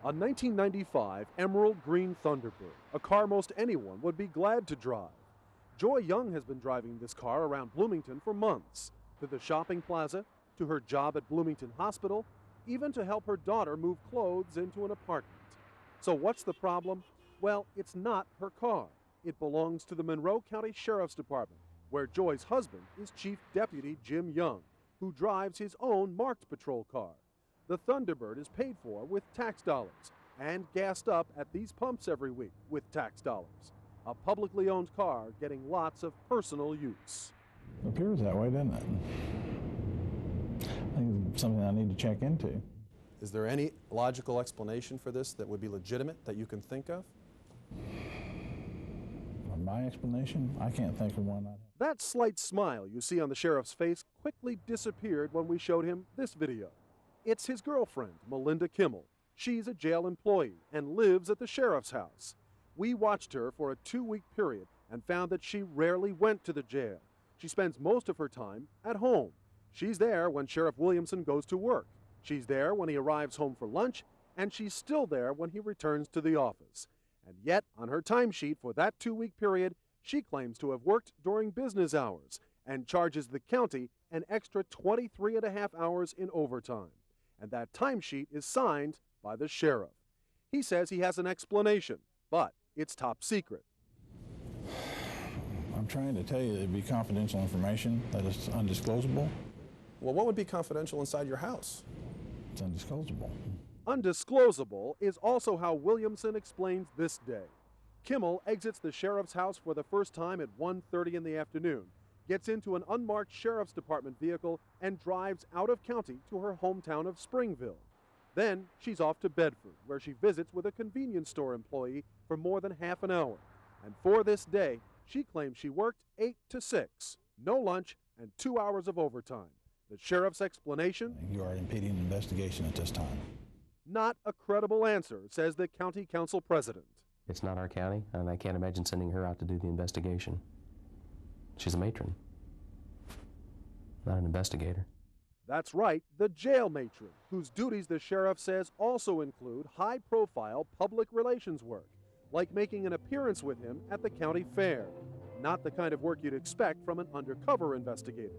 A 1995 emerald green Thunderbird, a car most anyone would be glad to drive. Joy Young has been driving this car around Bloomington for months, to the shopping plaza, to her job at Bloomington Hospital, even to help her daughter move clothes into an apartment. So what's the problem? Well, it's not her car. It belongs to the Monroe County Sheriff's Department, where Joy's husband is Chief Deputy Jim Young, who drives his own marked patrol car. The Thunderbird is paid for with tax dollars and gassed up at these pumps every week with tax dollars. A publicly owned car getting lots of personal use. It appears that way, doesn't it? I think it's something I need to check into. Is there any logical explanation for this that would be legitimate that you can think of? My explanation? I can't think of one. That slight smile you see on the sheriff's face quickly disappeared when we showed him this video. It's his girlfriend, Melinda Kimmel. She's a jail employee and lives at the sheriff's house. We watched her for a 2-week period and found that she rarely went to the jail. She spends most of her time at home. She's there when Sheriff Williamson goes to work. She's there when he arrives home for lunch, and she's still there when he returns to the office. And yet, on her timesheet for that 2-week period, she claims to have worked during business hours and charges the county an extra 23.5 hours in overtime. And that timesheet is signed by the sheriff. He says he has an explanation, but it's top secret. I'm trying to tell you it'd be confidential information that is undisclosable. Well, what would be confidential inside your house? It's undisclosable. Undisclosable is also how Williamson explains this day. Kimmel exits the sheriff's house for the first time at 1:30 in the afternoon, gets into an unmarked sheriff's department vehicle, and drives out of county to her hometown of Springville. Then she's off to Bedford, where she visits with a convenience store employee for more than half an hour. And for this day, she claims she worked 8 to 6, no lunch, and 2 hours of overtime. The sheriff's explanation? You are impeding an investigation at this time. Not a credible answer, says the county council president. It's not our county, and I can't imagine sending her out to do the investigation. She's a matron, not an investigator. That's right, the jail matron, whose duties the sheriff says also include high-profile public relations work, like making an appearance with him at the county fair. Not the kind of work you'd expect from an undercover investigator.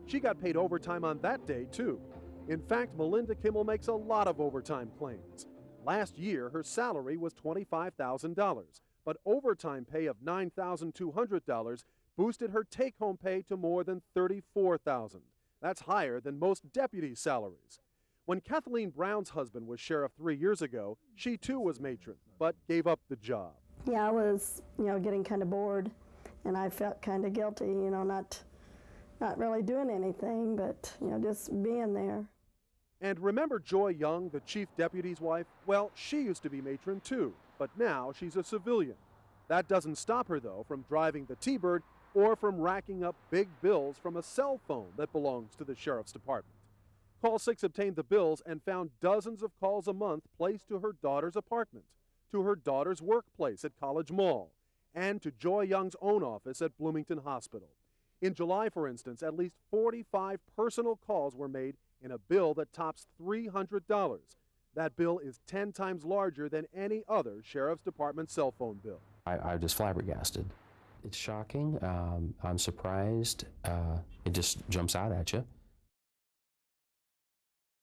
She got paid overtime on that day, too. In fact, Melinda Kimmel makes a lot of overtime claims. Last year, her salary was $25,000, but overtime pay of $9,200 boosted her take-home pay to more than $34,000. That's higher than most deputies' salaries. When Kathleen Brown's husband was sheriff 3 years ago, she too was matron, but gave up the job. Yeah, I was, getting kind of bored, and I felt kind of guilty, not really doing anything, but, just being there. And remember Joy Young, the chief deputy's wife? Well, she used to be matron too, but now she's a civilian. That doesn't stop her, though, from driving the T-Bird or from racking up big bills from a cell phone that belongs to the sheriff's department. Call 6 obtained the bills and found dozens of calls a month placed to her daughter's apartment, to her daughter's workplace at College Mall, and to Joy Young's own office at Bloomington Hospital. In July, for instance, at least 45 personal calls were made in a bill that tops $300. That bill is 10 times larger than any other sheriff's department cell phone bill. I'm just flabbergasted. It's shocking. I'm surprised. It just jumps out at you.